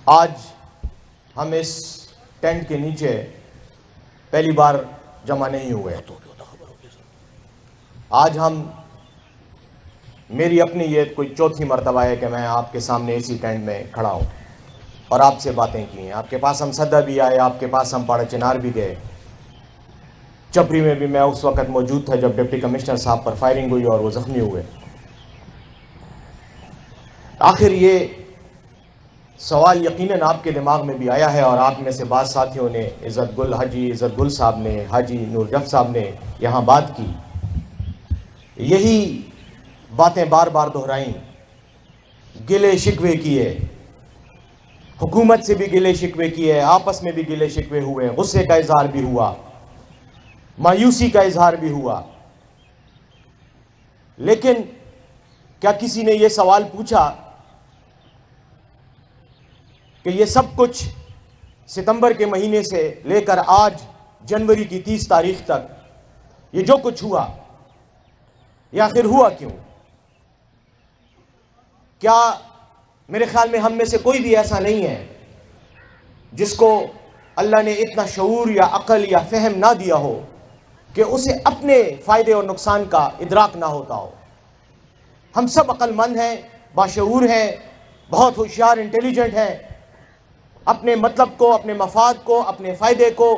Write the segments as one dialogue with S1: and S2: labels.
S1: آج ہم اس ٹینٹ کے نیچے پہلی بار جمع نہیں ہوئے. آج میری اپنی یہ کوئی چوتھی مرتبہ ہے کہ میں آپ کے سامنے اسی ٹینٹ میں کھڑا ہوں اور آپ سے باتیں کی ہیں. آپ کے پاس ہم صدہ بھی آئے, آپ کے پاس ہم پاڑا چنار بھی گئے. چپری میں بھی میں اس وقت موجود تھا جب ڈپٹی کمشنر صاحب پر فائرنگ ہوئی اور وہ زخمی ہوئے. آخر یہ سوال یقیناً آپ کے دماغ میں بھی آیا ہے اور آپ میں سے بعض ساتھیوں نے, حاجی عزت گل صاحب نے, حاجی نور جف صاحب نے یہاں بات کی, یہی باتیں بار بار دہرائیں, گلے شکوے کیے, حکومت سے بھی گلے شکوے کیے, آپس میں بھی گلے شکوے ہوئے, غصے کا اظہار بھی ہوا, مایوسی کا اظہار بھی ہوا. لیکن کیا کسی نے یہ سوال پوچھا کہ یہ سب کچھ ستمبر کے مہینے سے لے کر آج جنوری کی 30 تاریخ تک یہ جو کچھ ہوا یہ آخر ہوا کیوں؟ کیا میرے خیال میں ہم میں سے کوئی بھی ایسا نہیں ہے جس کو اللہ نے اتنا شعور یا عقل یا فہم نہ دیا ہو کہ اسے اپنے فائدے اور نقصان کا ادراک نہ ہوتا ہو. ہم سب عقل مند ہیں, باشعور ہیں, بہت ہوشیار, انٹیلیجنٹ ہیں. اپنے مطلب کو, اپنے مفاد کو, اپنے فائدے کو,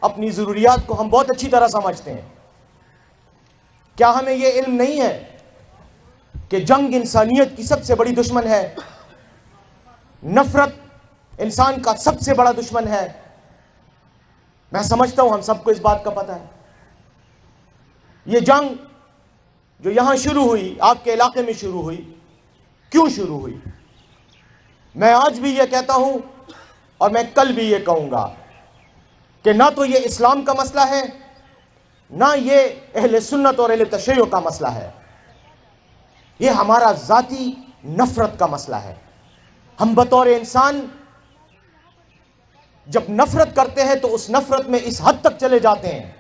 S1: اپنی ضروریات کو ہم بہت اچھی طرح سمجھتے ہیں. کیا ہمیں یہ علم نہیں ہے کہ جنگ انسانیت کی سب سے بڑی دشمن ہے, نفرت انسان کا سب سے بڑا دشمن ہے؟ میں سمجھتا ہوں ہم سب کو اس بات کا پتہ ہے. یہ جنگ جو یہاں شروع ہوئی, آپ کے علاقے میں شروع ہوئی, کیوں شروع ہوئی؟ میں آج بھی یہ کہتا ہوں اور میں کل بھی یہ کہوں گا کہ نہ تو یہ اسلام کا مسئلہ ہے, نہ یہ اہل سنت اور اہل تشیع کا مسئلہ ہے. یہ ہمارا ذاتی نفرت کا مسئلہ ہے. ہم بطور انسان جب نفرت کرتے ہیں تو اس نفرت میں اس حد تک چلے جاتے ہیں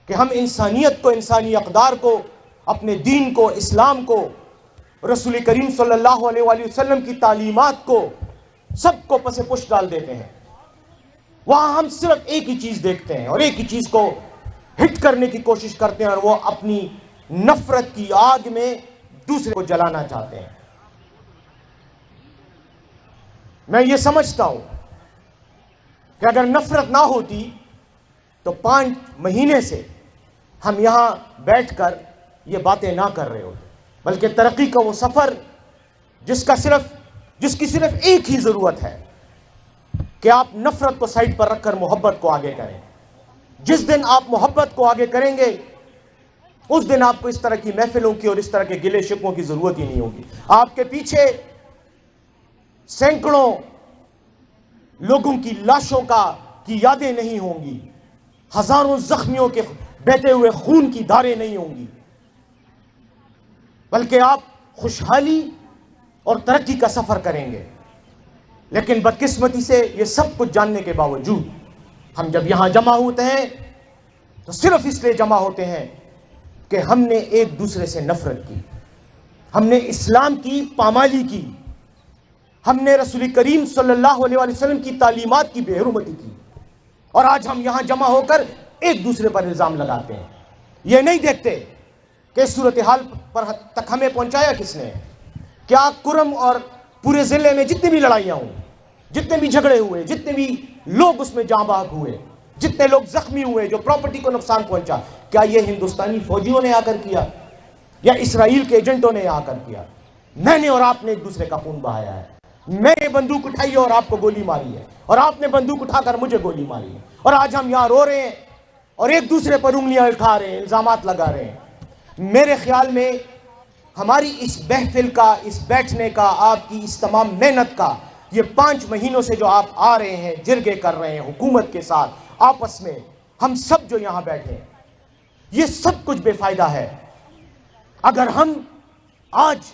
S1: کہ ہم انسانیت کو, انسانی اقدار کو, اپنے دین کو, اسلام کو, رسول کریم صلی اللہ علیہ وآلہ وسلم کی تعلیمات کو, سب کو پس پش ڈال دیتے ہیں. وہاں ہم صرف ایک ہی چیز دیکھتے ہیں اور ایک ہی چیز کو ہٹ کرنے کی کوشش کرتے ہیں, اور وہ اپنی نفرت کی آگ میں دوسرے کو جلانا چاہتے ہیں. میں یہ سمجھتا ہوں کہ اگر نفرت نہ ہوتی تو 5 مہینے سے ہم یہاں بیٹھ کر یہ باتیں نہ کر رہے ہوتے, بلکہ ترقی کا وہ سفر جس کی صرف ایک ہی ضرورت ہے کہ آپ نفرت کو سائڈ پر رکھ کر محبت کو آگے کریں. جس دن آپ محبت کو آگے کریں گے اس دن آپ کو اس طرح کی محفلوں کی اور اس طرح کے گلے شکووں کی ضرورت ہی نہیں ہوگی. آپ کے پیچھے سینکڑوں لوگوں کی لاشوں کی یادیں نہیں ہوں گی, ہزاروں زخمیوں کے بہتے ہوئے خون کی دھاریں نہیں ہوں گی, بلکہ آپ خوشحالی اور ترقی کا سفر کریں گے. لیکن بدقسمتی سے یہ سب کچھ جاننے کے باوجود ہم جب یہاں جمع ہوتے ہیں تو صرف اس لیے جمع ہوتے ہیں کہ ہم نے ایک دوسرے سے نفرت کی, ہم نے اسلام کی پامالی کی, ہم نے رسول کریم صلی اللہ علیہ وسلم کی تعلیمات کی بے حرمتی کی, اور آج ہم یہاں جمع ہو کر ایک دوسرے پر الزام لگاتے ہیں. یہ نہیں دیکھتے کہ اس صورتحال پر تک ہمیں پہنچایا کس نے. کیا کرم اور پورے ضلع میں جتنی بھی لڑائیاں ہوئی, جتنے بھی جھگڑے ہوئے, جتنے بھی لوگ اس میں جاں بحق ہوئے, جتنے لوگ زخمی ہوئے, جو پراپرٹی کو نقصان پہنچا, کیا یہ ہندوستانی فوجیوں نے آ کر کیا یا اسرائیل کے ایجنٹوں نے آ کر کیا؟ میں نے اور آپ نے ایک دوسرے کا خون بہایا ہے. میں نے بندوق اٹھائی ہے اور آپ کو گولی ماری ہے, اور آپ نے بندوق اٹھا کر مجھے گولی ماری ہے, اور آج ہم یہاں رو رہے ہیں اور ایک دوسرے پر انگلیاں اٹھا رہے ہیں, الزامات لگا رہے ہیں. میرے خیال میں ہماری اس محفل کا, اس بیٹھنے کا, آپ کی اس تمام محنت کا, یہ 5 مہینوں سے جو آپ آ رہے ہیں, جرگے کر رہے ہیں حکومت کے ساتھ آپس میں, ہم سب جو یہاں بیٹھے ہیں, یہ سب کچھ بے فائدہ ہے. اگر ہم آج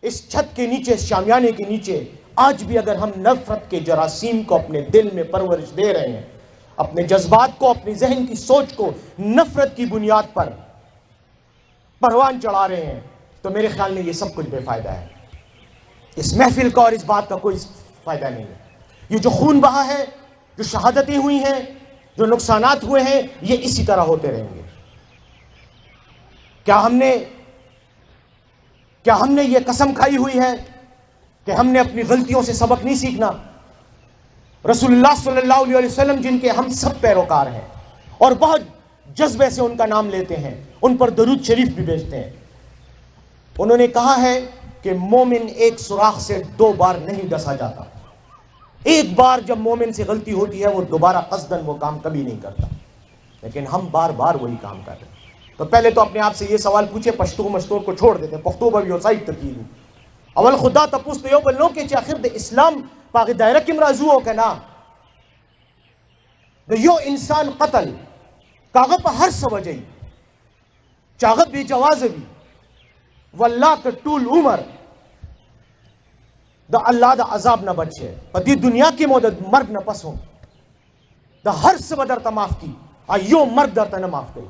S1: اس چھت کے نیچے, اس شامیانے کے نیچے, آج بھی اگر ہم نفرت کے جراثیم کو اپنے دل میں پرورش دے رہے ہیں, اپنے جذبات کو, اپنے ذہن کی سوچ کو نفرت کی بنیاد پر پروان چڑھا رہے ہیں, تو میرے خیال میں یہ سب کچھ بے فائدہ ہے. اس محفل کا اور اس بات کا کوئی فائدہ نہیں ہے. یہ جو خون بہا ہے، جو شہادتیں ہوئی ہیں، جو نقصانات ہوئے ہیں، یہ اسی طرح ہوتے رہیں گے۔ کیا ہم نے یہ قسم کھائی ہوئی ہے کہ ہم نے اپنی غلطیوں سے سبق نہیں سیکھنا؟ رسول اللہ صلی اللہ علیہ وسلم جن کے ہم سب پیروکار ہیں اور بہت جذبے سے ان کا نام لیتے ہیں، ان پر درود شریف بھی بھیجتے ہیں، انہوں نے کہا ہے کہ مومن ایک سوراخ سے 2 بار نہیں ڈسا جاتا۔ ایک بار جب مومن سے غلطی ہوتی ہے وہ دوبارہ قصدن وہ کام کبھی نہیں کرتا، لیکن ہم بار بار وہی کام کر رہے ہیں۔ تو پہلے تو اپنے آپ سے یہ سوال پوچھے، پشتو مشتور کو چھوڑ دیتے ہیں، پختو بھی وہ سائٹ تکیل اول خدا تپوس تو یو بلنو کہ آخر د اسلام پاغ دائرہ کم رازو ہو کنا د یو انسان قتل کاغذ پا ہر سوجہی چاغب بے جوازوی واللہ کا طول عمر دا اللہ دا عذاب نہ بچے پا دی دنیا کی مدد مرگ نہ پسوں دا ہر سو در تا معاف کی ایو مرگ در تا نہ معاف کی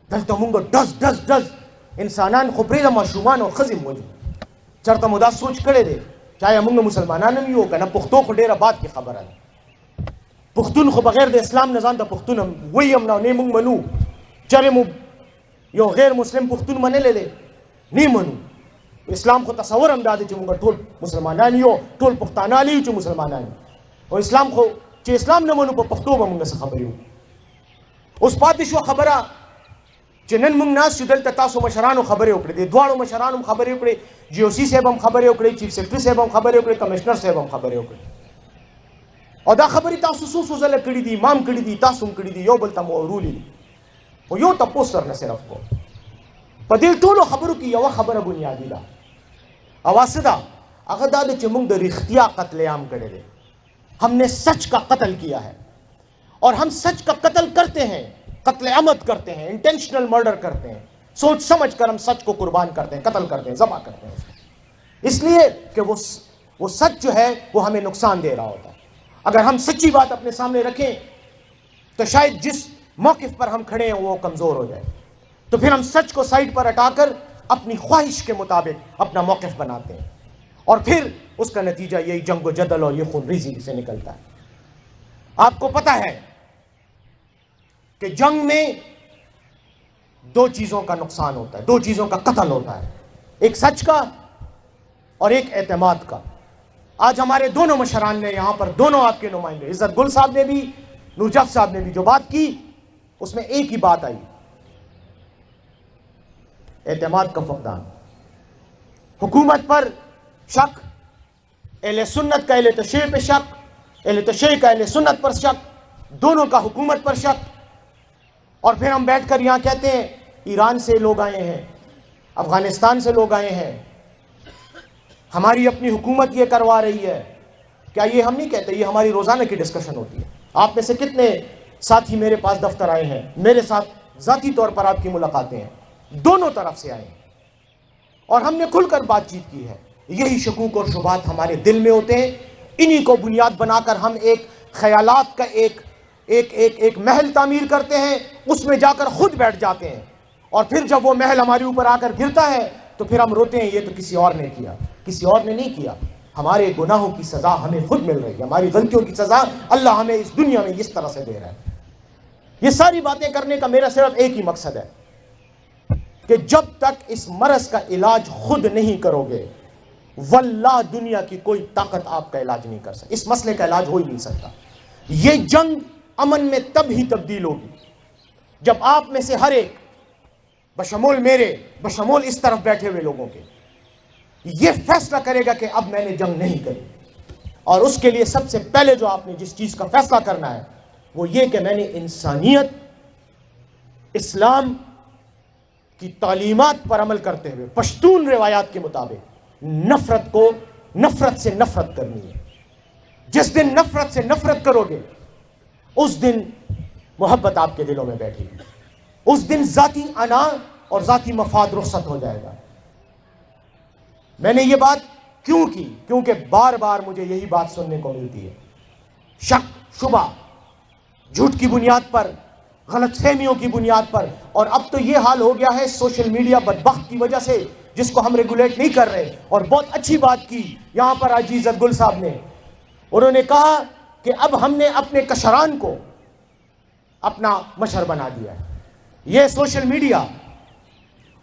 S1: دلتا مونگا ڈز انسانان خبری دا معشومان و خزم موجود چرتا مدا سوچ کرے دے چاہے مونگا مسلمانان نہیں ہوگا نا پختو خو ڈیرہ بات کی خبر ہے پختون خو بغیر دے اسلام نظام دا پختون ہم وہی ہم نا نہیں مونگ منو چرے مو یو غیر مسلم پختون منے لے نہیں منو اسلام خو تصور ہم دا دے چھ مونگا ٹول مسلمانان یو ٹول پختانالی یو چھ مسلمانان اور اسلام خو چھ اسلام نہ منو پا پختو با مونگا سے خبری ہو اس پاتش و خبرہ چنن مونگ ناس چھ دلتا تاسو مشرانو خبری اکڑے دے دوارو مشرانو خبری اکڑے جی او سی صاحب ہم خبری اکڑے چیف سیکٹری صاحب ہم خبری اکڑے کمشنر صاحب ہم خبری اکڑے اور دا خبری تاسو سو زلہ کڑی دی امام کڑی دی تاسو کڑی دی یو بلتا مورولی دی وہ یو تا پوستر نہ صرف کو پا دل طولو خبرو کی یو خبر بنیادی دا اواسدہ اگر دا دے چھ مونگ دا رختیا قتل عام کرے دے ہم نے سچ کا قتل کیا ہے اور ہم سچ کا قتل کرتے ہیں، قتل عمد کرتے ہیں، انٹینشنل مرڈر کرتے ہیں، سوچ سمجھ کر ہم سچ کو قربان کرتے ہیں، قتل کرتے ہیں، ذبح کرتے ہیں اس لیے کہ وہ سچ جو ہے وہ ہمیں نقصان دے رہا ہوتا ہے۔ اگر ہم سچی بات اپنے سامنے رکھیں تو شاید جس موقف پر ہم کھڑے ہیں وہ کمزور ہو جائے، تو پھر ہم سچ کو سائڈ پر ہٹا کر اپنی خواہش کے مطابق اپنا موقف بناتے ہیں اور پھر اس کا نتیجہ یہی جنگ و جدل اور یہ خون ریزی سے نکلتا ہے۔ آپ کو پتہ ہے کہ جنگ میں 2 چیزوں کا نقصان ہوتا ہے، 2 چیزوں کا قتل ہوتا ہے، ایک سچ کا اور ایک اعتماد کا۔ آج ہمارے دونوں مشران نے یہاں پر، دونوں آپ کے نمائندے عزت گل صاحب نے بھی، نور جف صاحب نے بھی جو بات کی اس میں ایک ہی بات آئی، اعتماد کا فقدان، حکومت پر شک، اہل سنت کا اہل تشیع پہ شک، اہل تشیع کا اہل سنت پر شک، دونوں کا حکومت پر شک، اور پھر ہم بیٹھ کر یہاں کہتے ہیں ایران سے لوگ آئے ہیں، افغانستان سے لوگ آئے ہیں، ہماری اپنی حکومت یہ کروا رہی ہے۔ کیا یہ ہم نہیں کہتے، یہ ہماری روزانہ کی ڈسکشن ہوتی ہے۔ آپ میں سے کتنے ساتھی میرے پاس دفتر آئے ہیں، میرے ساتھ ذاتی طور پر آپ کی ملاقاتیں ہیں، دونوں طرف سے آئے ہیں اور ہم نے کھل کر بات چیت کی ہے۔ یہی شکوک اور شبہات ہمارے دل میں ہوتے ہیں، انہی کو بنیاد بنا کر ہم ایک خیالات کا ایک محل تعمیر کرتے ہیں، اس میں جا کر خود بیٹھ جاتے ہیں اور پھر جب وہ محل ہمارے اوپر آ کر گرتا ہے تو پھر ہم روتے ہیں یہ تو کسی اور نے کیا، کسی اور نے نہیں کیا۔ ہمارے گناہوں کی سزا ہمیں خود مل رہی ہے، ہماری غلطیوں کی سزا اللہ ہمیں اس دنیا میں اس طرح سے دے رہا ہے۔ یہ ساری باتیں کرنے کا میرا صرف ایک ہی مقصد ہے کہ جب تک اس مرض کا علاج خود نہیں کرو گے واللہ دنیا کی کوئی طاقت آپ کا علاج نہیں کر سکتی، اس مسئلے کا علاج ہو ہی نہیں سکتا۔ یہ جنگ امن میں تب ہی تبدیل ہوگی جب آپ میں سے ہر ایک، بشمول میرے، بشمول اس طرف بیٹھے ہوئے لوگوں کے، یہ فیصلہ کرے گا کہ اب میں نے جنگ نہیں کری۔ اور اس کے لیے سب سے پہلے جو آپ نے جس چیز کا فیصلہ کرنا ہے وہ یہ کہ میں نے انسانیت، اسلام کی تعلیمات پر عمل کرتے ہوئے پشتون روایات کے مطابق نفرت سے نفرت کرنی ہے۔ جس دن نفرت سے نفرت کرو گے اس دن محبت آپ کے دلوں میں بیٹھے گی، اس دن ذاتی انا اور ذاتی مفاد رخصت ہو جائے گا۔ میں نے یہ بات کیوں کی؟ کیونکہ بار بار مجھے یہی بات سننے کو ملتی ہے، شک، شبہ، جھوٹ کی بنیاد پر، غلط فہمیوں کی بنیاد پر، اور اب تو یہ حال ہو گیا ہے سوشل میڈیا بدبخت کی وجہ سے جس کو ہم ریگولیٹ نہیں کر رہے۔ اور بہت اچھی بات کی یہاں پر آج عزت گل صاحب نے انہوں نے کہا کہ اب ہم نے اپنے کشران کو اپنا مشہر بنا دیا ہے. یہ سوشل میڈیا،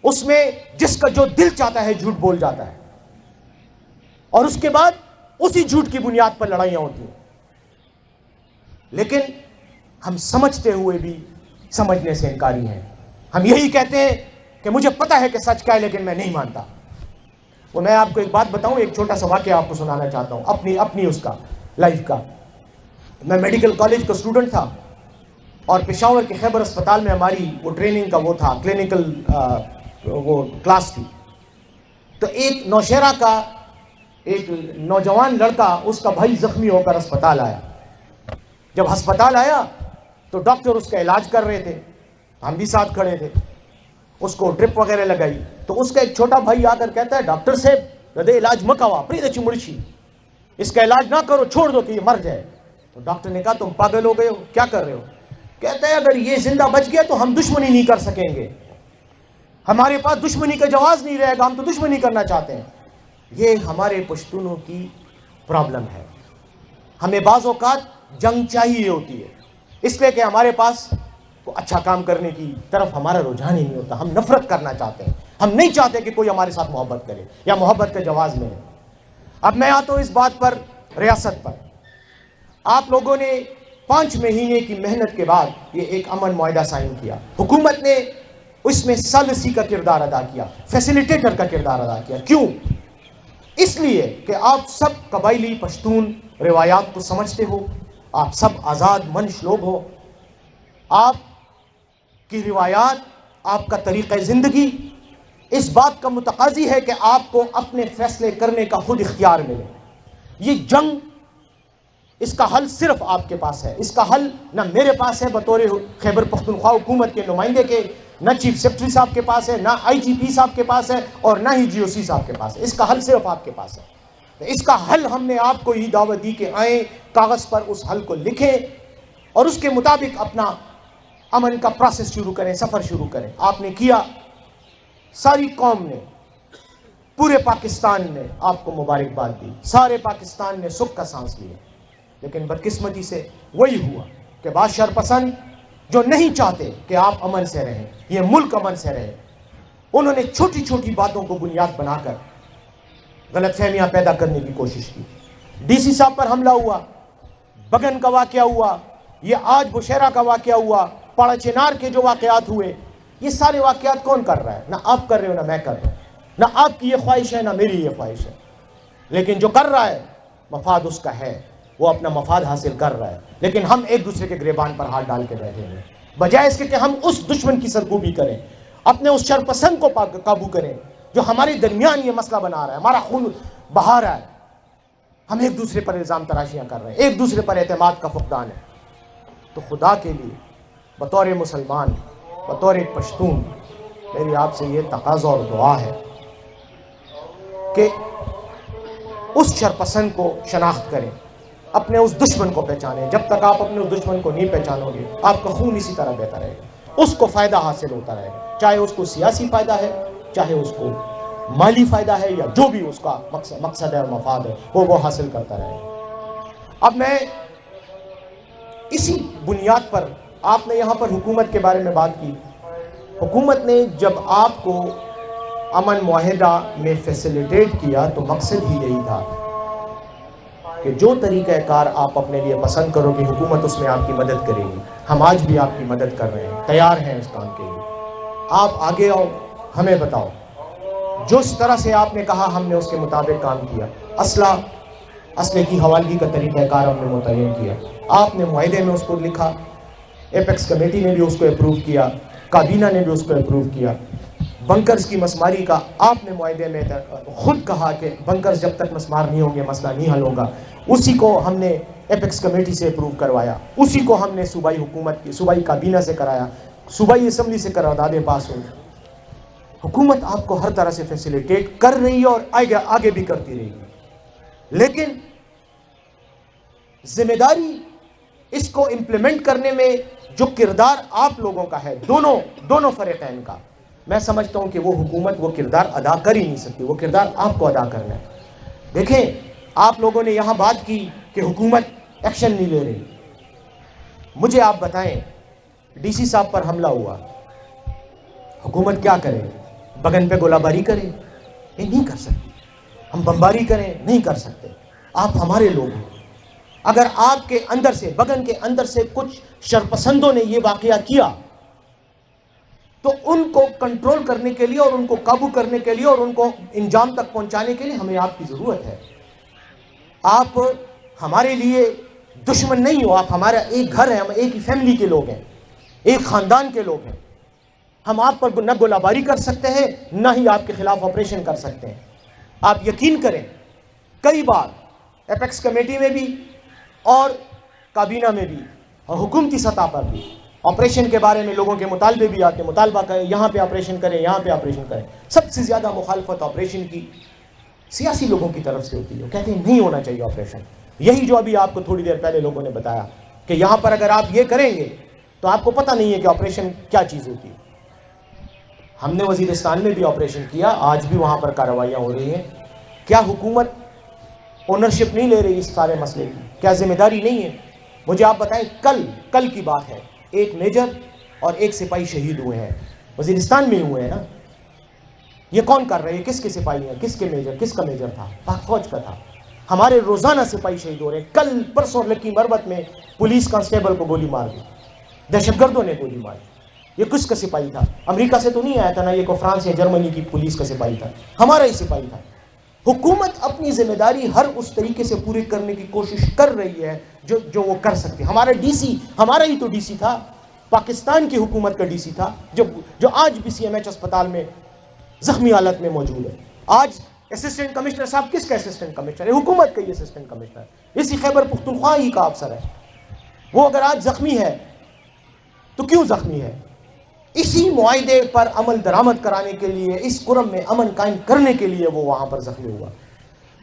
S1: اس میں جس کا جو دل چاہتا ہے جھوٹ بول جاتا ہے، اور اس کے بعد اسی جھوٹ کی بنیاد پر لڑائیاں ہوتی ہیں. لیکن ہم سمجھتے ہوئے بھی سمجھنے سے انکاری ہیں. ہم یہی کہتے ہیں کہ مجھے پتا ہے کہ سچ کیا ہے لیکن میں نہیں مانتا. وہ میں آپ کو ایک بات بتاؤں، ایک چھوٹا سا واقعہ آپ کو سنانا چاہتا ہوں اپنی اس کا لائف کا. میں میڈیکل کالج کا اسٹوڈنٹ تھا اور پشاور کے خیبر اسپتال میں ہماری وہ ٹریننگ کا وہ تھا، کلینکل وہ کلاس تھی. تو ایک نوشہرہ کا ایک نوجوان لڑکا، اس کا بھائی زخمی ہو کر اسپتال آیا. جب ہسپتال آیا تو ڈاکٹر اس کا علاج کر رہے تھے، ہم بھی ساتھ کھڑے تھے. اس کو ڈرپ وغیرہ لگائی تو اس کا ایک چھوٹا بھائی آ کر کہتا ہے، ڈاکٹر صاحب ردے علاج مکوا پریت اچھی مرچی، اس کا علاج نہ کرو، چھوڑ دو کہ یہ مر جائے. تو ڈاکٹر نے کہا تم پاگل ہو گئے ہو، کیا کر رہے ہو؟ کہتا ہے اگر یہ زندہ بچ گیا تو ہم دشمنی نہیں کر سکیں گے، ہمارے پاس دشمنی کا جواز نہیں رہے گا، ہم تو دشمنی کرنا چاہتے ہیں. یہ ہمارے پشتونوں کی پرابلم ہے. ہمیں بعض اوقات جنگ چاہیے ہوتی ہے، اس لیے کہ ہمارے پاس کو اچھا کام کرنے کی طرف ہمارا رجحان ہی نہیں ہوتا. ہم نفرت کرنا چاہتے ہیں، ہم نہیں چاہتے کہ کوئی ہمارے ساتھ محبت کرے یا محبت کا جواز ملے. اب میں آتا ہوں اس بات پر، ریاست پر. آپ لوگوں نے 5 مہینے کی محنت کے بعد یہ ایک امن معاہدہ سائن کیا. حکومت نے اس میں ثالثی کا کردار ادا کیا، فیسیلیٹیٹر کا کردار ادا کیا. کیوں؟ اس لیے کہ آپ سب قبائلی پشتون روایات کو سمجھتے ہو، آپ سب آزاد منش لوگ ہو، آپ کی روایات، آپ کا طریقہ زندگی اس بات کا متقاضی ہے کہ آپ کو اپنے فیصلے کرنے کا خود اختیار ملے. یہ جنگ، اس کا حل صرف آپ کے پاس ہے. اس کا حل نہ میرے پاس ہے بطور خیبر پختونخوا حکومت کے نمائندے کے، نہ چیف سیکرٹری صاحب کے پاس ہے، نہ آئی جی پی صاحب کے پاس ہے، اور نہ ہی جی او سی صاحب کے پاس ہے. اس کا حل صرف آپ کے پاس ہے. اس کا حل ہم نے آپ کو ہی دعوت دی کہ آئیں، کاغذ پر اس حل کو لکھیں اور اس کے مطابق اپنا امن کا پروسیس شروع کریں، سفر شروع کریں. آپ نے کیا، ساری قوم نے، پورے پاکستان نے آپ کو مبارکباد دی، سارے پاکستان نے سکھ کا سانس لیا. لیکن بدقسمتی سے وہی ہوا کہ بعض شرپسند جو نہیں چاہتے کہ آپ امن سے رہیں، یہ ملک امن سے رہے، انہوں نے چھوٹی چھوٹی باتوں کو بنیاد بنا کر غلط فہمیاں پیدا کرنے کی کوشش کی. ڈی سی صاحب پر حملہ ہوا، بگن کا واقعہ ہوا، یہ آج بشیرہ کا واقعہ ہوا، پاڑا چنار کے جو واقعات ہوئے، یہ سارے واقعات کون کر رہا ہے؟ نہ آپ کر رہے ہو، نہ میں کر رہا ہوں، نہ آپ کی یہ خواہش ہے، نہ میری یہ خواہش ہے. لیکن جو کر رہا ہے مفاد اس کا ہے، وہ اپنا مفاد حاصل کر رہا ہے. لیکن ہم ایک دوسرے کے گریبان پر ہاتھ ڈال کے بیٹھے ہیں، بجائے اس کے کہ ہم اس دشمن کی سرکوبی کریں، اپنے اس شرپسند کو قابو کریں جو ہمارے درمیان یہ مسئلہ بنا رہا ہے، ہمارا خون بہا رہا ہے. ہم ایک دوسرے پر الزام تراشیاں کر رہے ہیں، ایک دوسرے پر اعتماد کا فقدان ہے. تو خدا کے لیے بطور مسلمان، بطور ایک پشتون، میری آپ سے یہ تقاضا اور دعا ہے کہ اس شرپسند کو شناخت کریں، اپنے اس دشمن کو پہچانیں. جب تک آپ اپنے اس دشمن کو نہیں پہچانو گے، آپ کا خون اسی طرح بہتا رہے گا، اس کو فائدہ حاصل ہوتا رہے گا، چاہے اس کو سیاسی فائدہ ہے، چاہے اس کو مالی فائدہ ہے، یا جو بھی اس کا مقصد ہے اور مفاد ہے، وہ حاصل کرتا رہے گا. اب میں اسی بنیاد پر، آپ نے یہاں پر حکومت کے بارے میں بات کی. حکومت نے جب آپ کو امن معاہدہ میں فیسیلیٹیٹ کیا تو مقصد ہی یہی تھا کہ جو طریقہ کار آپ اپنے لیے پسند کرو گے، حکومت اس میں آپ کی مدد کرے گی. ہم آج بھی آپ کی مدد کر رہے ہیں، تیار ہیں اس کام کے لیے. آپ آگے آؤ، ہمیں بتاؤ. جس طرح سے آپ نے کہا ہم نے اس کے مطابق کام کیا. اسلحے کی حوالگی کا طریقہ کار ہم نے متعین کیا. آپ نے معاہدے میں اس کو لکھا، ایپیکس کمیٹی نے بھی اس کو اپروو کیا، کابینہ نے بھی اس کو اپروو کیا. بنکرز کی مسماری کا آپ نے معاہدے میں خود کہا کہ بنکرز جب تک مسمار نہیں ہوں گے مسئلہ نہیں حل ہوگا. اسی کو ہم نے ایپیکس کمیٹی سے اپروو کروایا، اسی کو ہم نے صوبائی حکومت کی صوبائی کابینہ سے کرایا، صوبائی اسمبلی سے قراردادیں پاس ہوئی. حکومت آپ کو ہر طرح سے فیسیلیٹیٹ کر رہی ہے اور آگے بھی کرتی رہے گی. لیکن ذمہ داری اس کو امپلیمنٹ کرنے میں جو کردار آپ لوگوں کا ہے، دونوں فریقین کا، میں سمجھتا ہوں کہ وہ حکومت وہ کردار ادا کر ہی نہیں سکتی. وہ کردار آپ کو ادا کرنا ہے. دیکھیں، آپ لوگوں نے یہاں بات کی کہ حکومت ایکشن نہیں لے رہی. مجھے آپ بتائیں, ڈی سی صاحب پر حملہ ہوا, حکومت کیا کرے؟ بگن پہ گولہ باری کرے؟ یہ نہیں کر سکتے. ہم بمباری کریں؟ نہیں کر سکتے. آپ ہمارے لوگ ہیں. اگر آپ کے اندر سے, بگن کے اندر سے کچھ شرپسندوں نے یہ واقعہ کیا تو ان کو کنٹرول کرنے کے لیے اور ان کو قابو کرنے کے لیے اور ان کو انجام تک پہنچانے کے لیے ہمیں آپ کی ضرورت ہے. آپ ہمارے لیے دشمن نہیں ہو, آپ ہمارا ایک گھر ہے, ہم ایک ہی فیملی کے لوگ ہیں, ایک خاندان کے لوگ ہیں. ہم آپ پر نہ گولہ باری کر سکتے ہیں, نہ ہی آپ کے خلاف آپریشن کر سکتے ہیں. آپ یقین کریں, کئی بار ایپیکس کمیٹی میں بھی اور کابینہ میں بھی اور حکومتی سطح پر بھی آپریشن کے بارے میں لوگوں کے مطالبے بھی آتے ہیں, مطالبہ کریں یہاں پہ آپریشن کریں, یہاں پہ آپریشن کریں. سب سے زیادہ مخالفت آپریشن کی سیاسی لوگوں کی طرف سے ہوتی ہے. وہ کہتے ہیں نہیں ہونا چاہیے آپریشن. یہی جو ابھی آپ کو تھوڑی دیر پہلے لوگوں نے بتایا کہ یہاں پر اگر آپ یہ کریں گے تو آپ کو پتہ نہیں ہے کہ آپریشن کیا چیز ہوتی ہے. ہم نے وزیرستان میں بھی آپریشن کیا, آج بھی وہاں پر کارروائیاں ہو رہی ہیں. کیا حکومت اونرشپ نہیں لے رہی اس سارے مسئلے کی؟ کیا ذمہ داری نہیں ہے؟ مجھے آپ بتائیں, کل کی بات ہے, ایک میجر اور ایک سپاہی شہید ہوئے ہیں, وزیرستان میں ہوئے ہیں نا. یہ کون کر رہے ہیں؟ کس کے سپاہی ہیں؟ کس کا میجر تھا؟ پاک فوج کا تھا. ہمارے روزانہ سپاہی شہید ہو رہے ہیں. کل پرسوں لکی مربت میں پولیس کانسٹیبل کو گولی مار دی, دہشت گردوں نے گولی ماری. یہ کس کا سپاہی تھا؟ امریکہ سے تو نہیں آیا تھا, نہ یہ کو فرانس یا جرمنی کی پولیس کا سپاہی تھا, ہمارا ہی سپاہی تھا. حکومت اپنی ذمہ داری ہر اس طریقے سے پوری کرنے کی کوشش کر رہی ہے جو وہ کر سکتی. ہمارا ڈی سی, ہمارا ہی تو ڈی سی تھا, پاکستان کی حکومت کا ڈی سی تھا, جو آج بھی سی ایم ایچ اسپتال میں زخمی حالت میں موجود ہے. آج اسسٹنٹ کمشنر صاحب کس کا اسسٹنٹ کمشنر ہے؟ حکومت کا ہی اسسٹنٹ کمشنر, اسی خیبر پختونخوا ہی کا افسر ہے. وہ اگر آج زخمی ہے تو کیوں زخمی ہے؟ اسی معاہدے پر عمل درآمد کرانے کے لیے, اس قرم میں امن قائم کرنے کے لیے وہ وہاں پر زخمی ہوا.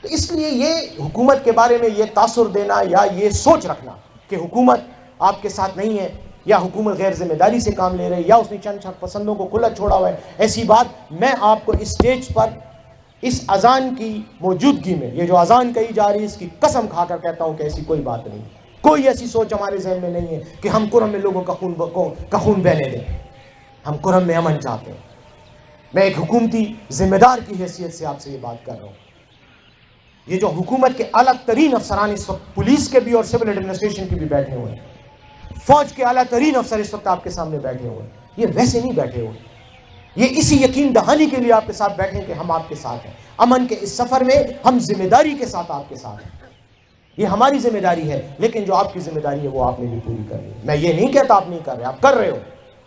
S1: تو اس لیے یہ حکومت کے بارے میں یہ تاثر دینا یا یہ سوچ رکھنا کہ حکومت آپ کے ساتھ نہیں ہے یا حکومت غیر ذمہ داری سے کام لے رہی یا اس نے چند پسندوں کو کھلا چھوڑا ہوا ہے, ایسی بات میں آپ کو اس سٹیج پر اس اذان کی موجودگی میں, یہ جو اذان کہی جا رہی ہے, اس کی قسم کھا کر کہتا ہوں کہ ایسی کوئی بات نہیں, کوئی ایسی سوچ ہمارے ذہن میں نہیں ہے کہ ہم قرم میں لوگوں کا خون بہنے دیں. ہم قرم میں امن چاہتے ہیں. میں ایک حکومتی ذمہ دار کی حیثیت سے آپ سے یہ بات کر رہا ہوں. یہ جو حکومت کے اعلیٰ ترین افسران اس وقت پولیس کے بھی اور سول ایڈمنسٹریشن کے بھی بیٹھے ہوئے ہیں, فوج کے اعلیٰ ترین افسر اس وقت آپ کے سامنے بیٹھے ہوئے ہیں, یہ ویسے نہیں بیٹھے ہوئے, یہ اسی یقین دہانی کے لیے آپ کے ساتھ بیٹھے ہیں کہ ہم آپ کے ساتھ ہیں. امن کے اس سفر میں ہم ذمہ داری کے ساتھ آپ کے ساتھ ہیں. یہ ہماری ذمہ داری ہے, لیکن جو آپ کی ذمہ داری ہے وہ آپ نے بھی پوری کرنی ہے. میں یہ نہیں کہتا آپ نہیں کر رہے, آپ کر رہے ہو,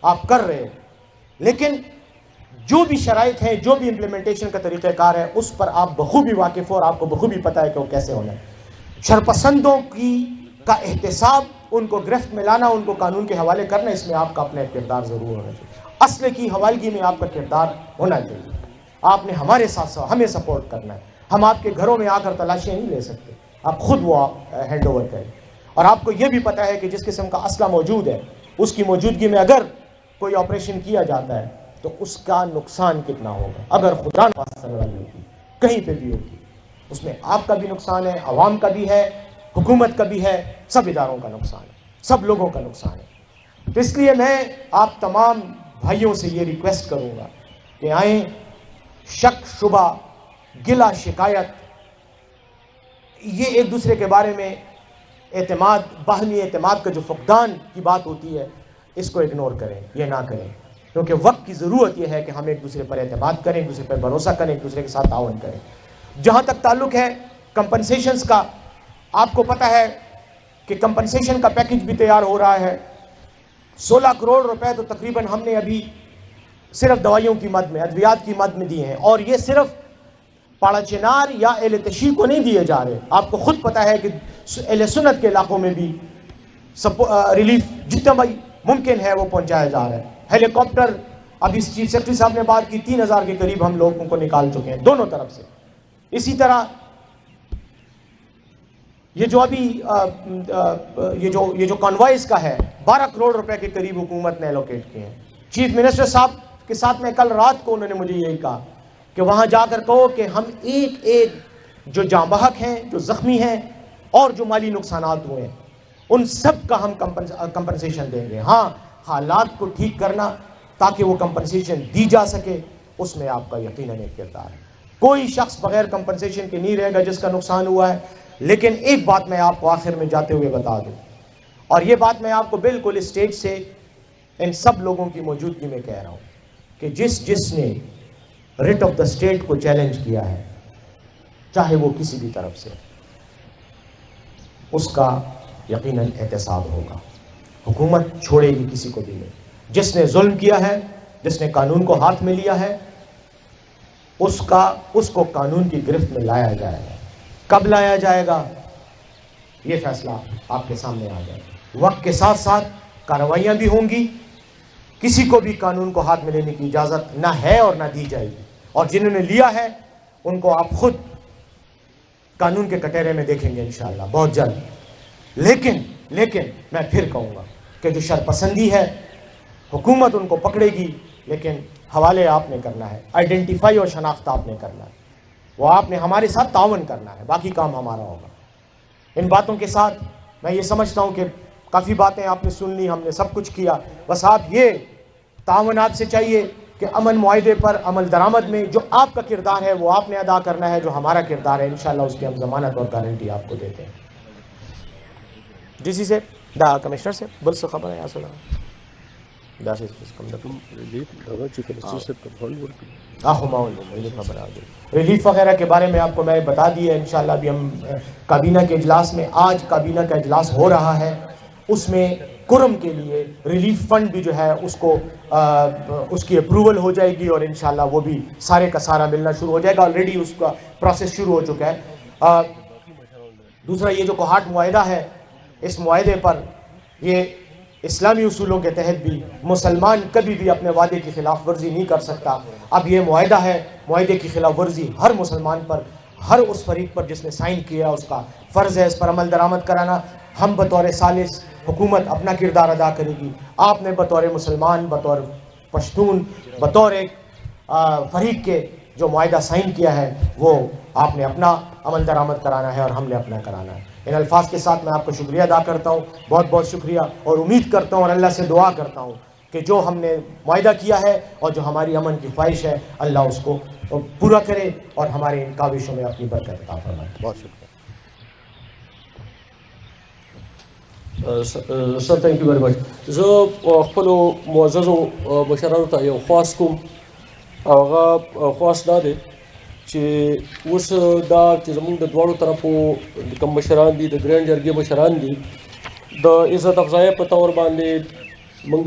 S1: آپ کر رہے ہو, لیکن جو بھی شرائط ہیں, جو بھی امپلیمنٹیشن کا طریقہ کار ہے, اس پر آپ بخوبی واقف ہو اور آپ کو بخوبی پتہ ہے کہ وہ کیسے ہونا ہے. شرپسندوں کا احتساب, ان کو گرفت میں لانا, ان کو قانون کے حوالے کرنا, اس میں آپ کا اپنا کردار ضرور ہونا چاہیے. اصل کی حوالگی میں آپ کا کردار ہونا چاہیے. آپ نے ہمارے ساتھ ہمیں سپورٹ کرنا ہے. ہم آپ کے گھروں میں آ کر تلاشیاں نہیں لے سکتے, آپ خود وہ ہینڈ اوور کریں. اور آپ کو یہ بھی پتہ ہے کہ جس قسم کا اسلحہ موجود ہے, اس کی موجودگی میں اگر کوئی آپریشن کیا جاتا ہے تو اس کا نقصان کتنا ہوگا. اگر خدا نخواستہ لڑائی ہوتی, کہیں پہ بھی ہوتی, اس میں آپ کا بھی نقصان ہے, عوام کا بھی ہے, حکومت کا بھی ہے, سب اداروں کا نقصان ہے, سب لوگوں کا نقصان ہے. تو اس لیے میں آپ تمام بھائیوں سے یہ ریکویسٹ کروں گا کہ آئیں, شک شبہ, گلہ شکایت, یہ ایک دوسرے کے بارے میں اعتماد, باہمی اعتماد کا جو فقدان کی بات ہوتی ہے, اس کو اگنور کریں, یہ نہ کریں. کیونکہ وقت کی ضرورت یہ ہے کہ ہم ایک دوسرے پر اعتماد کریں, ایک دوسرے پر بھروسہ کریں, ایک دوسرے کے ساتھ تعاون کریں. جہاں تک تعلق ہے کمپنسیشنز کا, آپ کو پتہ ہے کہ کمپنسیشن کا پیکج بھی تیار ہو رہا ہے. 16 کروڑ روپے تو تقریباً ہم نے ابھی صرف دوائیوں کی مد میں, ادویات کی مد میں دیے ہیں, اور یہ صرف پاڑا چنار یا اہل تشیع کو نہیں دیے جا رہے. آپ کو خود پتہ ہے کہ اہل سنت کے علاقوں میں بھی ریلیف جتنا بھائی ممکن ہے وہ پہنچایا جا رہا ہے. ہیلی کاپٹر, ابھی چیف سیکرٹری صاحب نے بات کی, 3000 کے قریب ہم لوگوں کو نکال چکے ہیں دونوں طرف سے. اسی طرح یہ جو ابھی یہ جو کانوائز کا ہے, 12 کروڑ روپے کے قریب حکومت نے ایلوکیٹ کیے ہیں. چیف منسٹر صاحب کے ساتھ میں کل رات کو انہوں نے مجھے یہی کہا کہ وہاں جا کر کہو کہ ہم ایک ایک جو جاں بحق ہیں, جو زخمی ہیں, اور جو مالی نقصانات ہوئے ہیں ان سب کا ہم کمپنسیشن دیں گے. ہاں حالات کو ٹھیک کرنا تاکہ وہ کمپنسیشن دی جا سکے اس میں آپ کا یقیناً ایک کردار ہے. کوئی شخص بغیر کمپنسیشن کے نہیں رہے گا جس کا نقصان ہوا ہے. لیکن ایک بات میں آپ کو آخر میں جاتے ہوئے بتا دوں, اور یہ بات میں آپ کو بالکل اسٹیج سے ان سب لوگوں کی موجودگی میں کہہ رہا ہوں کہ جس نے ریٹ آف دا اسٹیٹ کو چیلنج کیا ہے, چاہے وہ کسی بھی طرف سے, اس کا یقیناً احتساب ہوگا. حکومت چھوڑے گی کسی کو بھی نہیں. جس نے ظلم کیا ہے, جس نے قانون کو ہاتھ میں لیا ہے, اس کو قانون کی گرفت میں لایا جائے گا. کب لایا جائے گا یہ فیصلہ آپ کے سامنے آ جائے گا. وقت کے ساتھ ساتھ کارروائیاں بھی ہوں گی. کسی کو بھی قانون کو ہاتھ میں لینے کی اجازت نہ ہے اور نہ دی جائے گی, اور جنہوں نے لیا ہے ان کو آپ خود قانون کے کٹہرے میں دیکھیں گے انشاءاللہ بہت جلد. لیکن میں پھر کہوں گا کہ جو شرپسندی ہے حکومت ان کو پکڑے گی, لیکن حوالے آپ نے کرنا ہے, آئیڈینٹیفائی اور شناخت آپ نے کرنا ہے, وہ آپ نے ہمارے ساتھ تعاون کرنا ہے, باقی کام ہمارا ہوگا. ان باتوں کے ساتھ میں یہ سمجھتا ہوں کہ کافی باتیں آپ نے سن لی, ہم نے سب کچھ کیا. بس آپ یہ تعاون آپ سے چاہیے کہ امن معاہدے پر عمل درآمد میں جو آپ کا کردار ہے وہ آپ نے ادا کرنا ہے, جو ہمارا کردار ہے انشاءاللہ اس کی ہم ضمانت اور گارنٹی آپ کو دیتے ہیں. جی سے دا کمشنر سے بل سے خبر ہے یا سنا دا سے کم ریلیف وغیرہ کے بارے میں آپ کو میں بتا دیا انشاءاللہ. ابھی ہم کابینہ کے اجلاس میں, آج کابینہ کا اجلاس ہو رہا ہے, اس میں کرم کے لیے ریلیف فنڈ بھی جو ہے اس کی اپروول ہو جائے گی, اور انشاءاللہ وہ بھی سارے کا سارا ملنا شروع ہو جائے گا. آلریڈی اس کا پروسیس شروع ہو چکا ہے. دوسرا یہ جو کوہاٹ معاہدہ ہے, اس معاہدے پر یہ اسلامی اصولوں کے تحت بھی مسلمان کبھی بھی اپنے وعدے کی خلاف ورزی نہیں کر سکتا. اب یہ معاہدہ ہے, معاہدے کی خلاف ورزی ہر مسلمان پر, ہر اس فریق پر جس نے سائن کیا اس کا فرض ہے اس پر عمل درآمد کرانا. ہم بطور ثالث حکومت اپنا کردار ادا کرے گی, آپ نے بطور مسلمان, بطور پشتون, بطور ایک فریق کے جو معاہدہ سائن کیا ہے وہ آپ نے اپنا عمل درآمد کرانا ہے اور ہم نے اپنا کرانا ہے. ان الفاظ کے ساتھ میں آپ کو شکریہ ادا کرتا ہوں, بہت بہت شکریہ, اور امید کرتا ہوں اور اللہ سے دعا کرتا ہوں کہ جو ہم نے معاہدہ کیا ہے اور جو ہماری امن کی خواہش ہے اللہ اس کو پورا کرے اور ہمارے ان کاوشوں میں اپنی برکت عطا فرمائے. بہت شکریہ.
S2: Sir thank you very much. زه خپلو معززو مشرانو ته یو خواست کوم, هغه خواست دا دی چې اوس دا چې زموږ د دواړو طرفو کوم مشران دي, د ګرین جرګې مشران دي, د عزت افزایۍ په طور باندې موږ